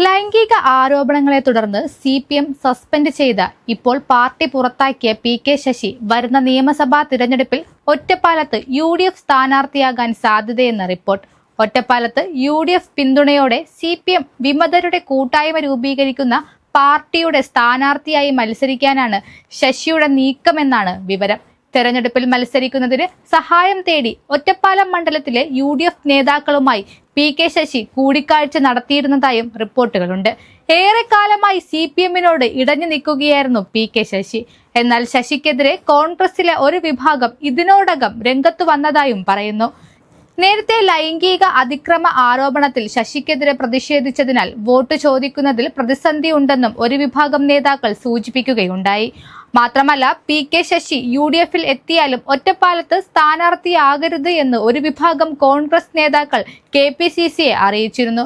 ലൈംഗിക ആരോപണങ്ങളെ തുടർന്ന് CPM സസ്പെൻഡ് ചെയ്ത ഇപ്പോൾ പാർട്ടി പുറത്താക്കിയ PK ശശി വരുന്ന നിയമസഭാ തിരഞ്ഞെടുപ്പിൽ ഒറ്റപ്പാലത്ത് UDF സ്ഥാനാർത്ഥിയാകാൻ സാധ്യതയെന്ന റിപ്പോർട്ട്. ഒറ്റപ്പാലത്ത് UDF പിന്തുണയോടെ CPM വിമതരുടെ കൂട്ടായ്മ രൂപീകരിക്കുന്ന പാർട്ടിയുടെ സ്ഥാനാർത്ഥിയായി മത്സരിക്കാനാണ് ശശിയുടെ നീക്കമെന്നാണ് വിവരം. തെരഞ്ഞെടുപ്പിൽ മത്സരിക്കുന്നതിന് സഹായം തേടി ഒറ്റപ്പാലം മണ്ഡലത്തിലെ UDF നേതാക്കളുമായി PK ശശി കൂടിക്കാഴ്ച നടത്തിയിരുന്നതായും റിപ്പോർട്ടുകളുണ്ട്. ഏറെക്കാലമായി CPMനോട് ഇടഞ്ഞു നിൽക്കുകയായിരുന്നു PK ശശി. എന്നാൽ ശശിക്കെതിരെ കോൺഗ്രസിലെ ഒരു വിഭാഗം ഇതിനോടകം രംഗത്തു വന്നതായും പറയുന്നു. നേരത്തെ ലൈംഗിക അതിക്രമ ആരോപണത്തിൽ ശശിക്കെതിരെ പ്രതിഷേധിച്ചതിനാൽ വോട്ട് ചോദിക്കുന്നതിൽ പ്രതിസന്ധി ഉണ്ടെന്നും ഒരു വിഭാഗം നേതാക്കൾ സൂചിപ്പിക്കുകയുണ്ടായി. മാത്രമല്ല PK ശശി UDFൽ എത്തിയാലും ഒറ്റപ്പാലത്ത് സ്ഥാനാർത്ഥിയാകരുത് എന്ന് ഒരു വിഭാഗം കോൺഗ്രസ് നേതാക്കൾ KPCCയെ അറിയിച്ചിരുന്നു.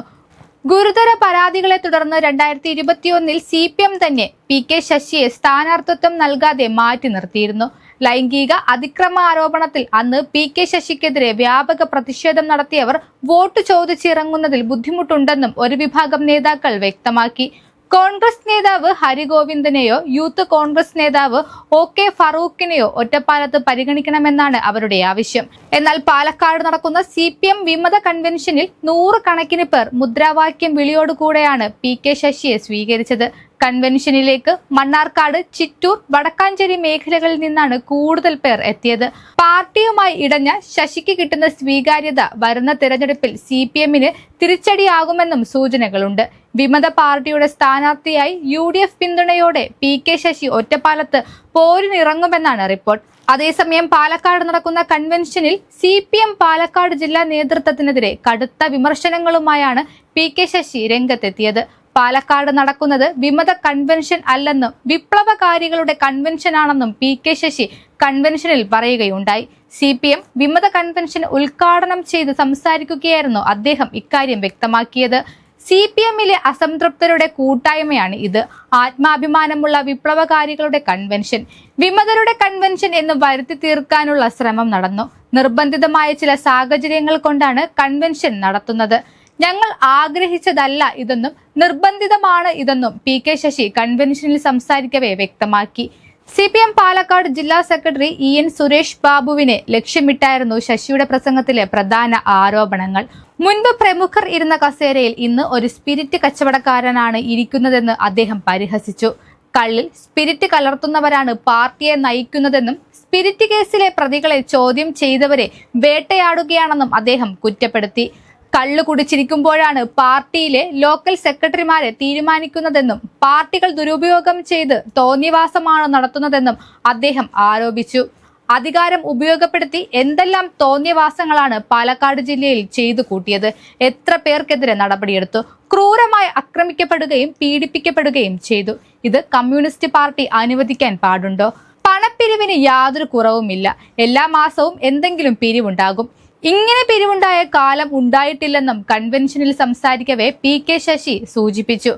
ഗുരുതര പരാതികളെ തുടർന്ന് 2021 CPM തന്നെ PK ശശിയെ സ്ഥാനാർത്ഥിത്വം നൽകാതെ മാറ്റി നിർത്തിയിരുന്നു. ലൈംഗിക അതിക്രമ ആരോപണത്തിൽ അന്ന് PK ശശിക്കെതിരെ വ്യാപക പ്രതിഷേധം നടത്തിയവർ വോട്ട് ചോദിച്ചിറങ്ങുന്നതിൽ ബുദ്ധിമുട്ടുണ്ടെന്നും ഒരു വിഭാഗം നേതാക്കൾ വ്യക്തമാക്കി. കോൺഗ്രസ് നേതാവ് ഹരിഗോവിന്ദനെയോ യൂത്ത് കോൺഗ്രസ് നേതാവ് OK ഫറൂഖിനെയോ ഒറ്റപ്പാലത്ത് പരിഗണിക്കണമെന്നാണ് അവരുടെ ആവശ്യം. എന്നാൽ പാലക്കാട് നടക്കുന്ന CPM വിമത കൺവെൻഷനിൽ 100 കണക്കിന് പേർ മുദ്രാവാക്യം വിളിയോടുകൂടെയാണ് PK ശശിയെ സ്വീകരിച്ചത്. കൺവെൻഷനിലേക്ക് മണ്ണാർക്കാട്, ചിറ്റൂർ, വടക്കാഞ്ചേരി മേഖലകളിൽ നിന്നാണ് കൂടുതൽ പേർ എത്തിയത്. പാർട്ടിയുമായി ഇടഞ്ഞ ശശിക്ക് കിട്ടുന്ന സ്വീകാര്യത വരുന്ന തിരഞ്ഞെടുപ്പിൽ CPMന് തിരിച്ചടിയാകുമെന്നും സൂചനകളുണ്ട്. വിമത പാർട്ടിയുടെ സ്ഥാനാർത്ഥിയായി UDF പിന്തുണയോടെ PK ശശി ഒറ്റപ്പാലത്ത് പോരിനിറങ്ങുമെന്നാണ് റിപ്പോർട്ട്. അതേസമയം പാലക്കാട് നടക്കുന്ന കൺവെൻഷനിൽ CPM പാലക്കാട് ജില്ലാ നേതൃത്വത്തിനെതിരെ കടുത്ത വിമർശനങ്ങളുമായാണ് PK ശശി രംഗത്തെത്തിയത്. പാലക്കാട് നടക്കുന്നത് വിമത കൺവെൻഷൻ അല്ലെന്നും വിപ്ലവകാരികളുടെ കൺവെൻഷനാണെന്നും PK ശശി കൺവെൻഷനിൽ പറയുകയുണ്ടായി. CPM വിമത കൺവെൻഷൻ ഉദ്ഘാടനം ചെയ്ത് സംസാരിക്കുകയായിരുന്നു അദ്ദേഹം ഇക്കാര്യം വ്യക്തമാക്കിയത്. CPMലെ അസംതൃപ്തരുടെ കൂട്ടായ്മയാണ് ഇത്. ആത്മാഭിമാനമുള്ള വിപ്ലവകാരികളുടെ കൺവെൻഷൻ, വിമതരുടെ കൺവെൻഷൻ എന്ന് വരുത്തി തീർക്കാനുള്ള ശ്രമം നടന്നു. നിർബന്ധിതമായ ചില സാഹചര്യങ്ങൾ കൊണ്ടാണ് കൺവെൻഷൻ നടത്തുന്നത്. ഞങ്ങൾ ആഗ്രഹിച്ചതല്ല ഇതെന്നും നിർബന്ധിതമാണ് ഇതെന്നും PK ശശി കൺവെൻഷനിൽ സംസാരിക്കവേ വ്യക്തമാക്കി. CPM പാലക്കാട് ജില്ലാ സെക്രട്ടറി EN സുരേഷ് ബാബുവിനെ ലക്ഷ്യമിട്ടായിരുന്നു ശശിയുടെ പ്രസംഗത്തിലെ പ്രധാന ആരോപണങ്ങൾ. മുൻപ് പ്രമുഖർ ഇരുന്ന കസേരയിൽ ഇന്ന് ഒരു സ്പിരിറ്റ് കച്ചവടക്കാരനാണ് ഇരിക്കുന്നതെന്ന് അദ്ദേഹം പരിഹസിച്ചു. കള്ളിൽ സ്പിരിറ്റ് കലർത്തുന്നവരാണ് പാർട്ടിയെ നയിക്കുന്നതെന്നും സ്പിരിറ്റ് കേസിലെ പ്രതികളെ ചോദ്യം ചെയ്തവരെ വേട്ടയാടുകയാണെന്നും അദ്ദേഹം കുറ്റപ്പെടുത്തി. കള്ളു കുടിച്ചിരിക്കുമ്പോഴാണ് പാർട്ടിയിലെ ലോക്കൽ സെക്രട്ടറിമാരെ തീരുമാനിക്കുന്നതെന്നും പാർട്ടികൾ ദുരുപയോഗം ചെയ്ത് തോന്നിവാസമാണ് നടത്തുന്നതെന്നും അദ്ദേഹം ആരോപിച്ചു. അധികാരം ഉപയോഗപ്പെടുത്തി എന്തെല്ലാം തോന്നിവാസങ്ങളാണ് പാലക്കാട് ജില്ലയിൽ ചെയ്തു കൂട്ടിയത്? എത്ര പേർക്കെതിരെ നടപടിയെടുത്തു? ക്രൂരമായി ആക്രമിക്കപ്പെടുകയും പീഡിപ്പിക്കപ്പെടുകയും ചെയ്തു. ഇത് കമ്മ്യൂണിസ്റ്റ് പാർട്ടി അനുവദിക്കാൻ പാടുണ്ടോ? പണപ്പിരിവിന് യാതൊരു കുറവുമില്ല. എല്ലാ മാസവും എന്തെങ്കിലും പിരിവുണ്ടാകും. ഇങ്ങനെ പിരിവുണ്ടായ കാലം ഉണ്ടായിട്ടില്ലെന്നും കൺവെൻഷനിൽ സംസാരിക്കവേ PK ശശി സൂചിപ്പിച്ചു.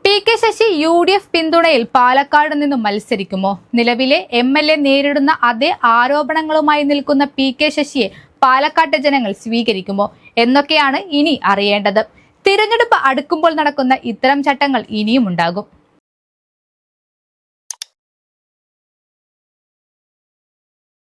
PK ശശി UDF പിന്തുണയിൽ പാലക്കാട് നിന്നും മത്സരിക്കുമോ? നിലവിലെ MLA നേരിടുന്ന അതേ ആരോപണങ്ങളുമായി നിൽക്കുന്ന PK ശശിയെ പാലക്കാട്ടെ ജനങ്ങൾ സ്വീകരിക്കുമോ എന്നൊക്കെയാണ് ഇനി അറിയേണ്ടത്. തിരഞ്ഞെടുപ്പ് അടുക്കുമ്പോൾ നടക്കുന്ന ഇത്തരം ചട്ടങ്ങൾ ഇനിയും ഉണ്ടാകും.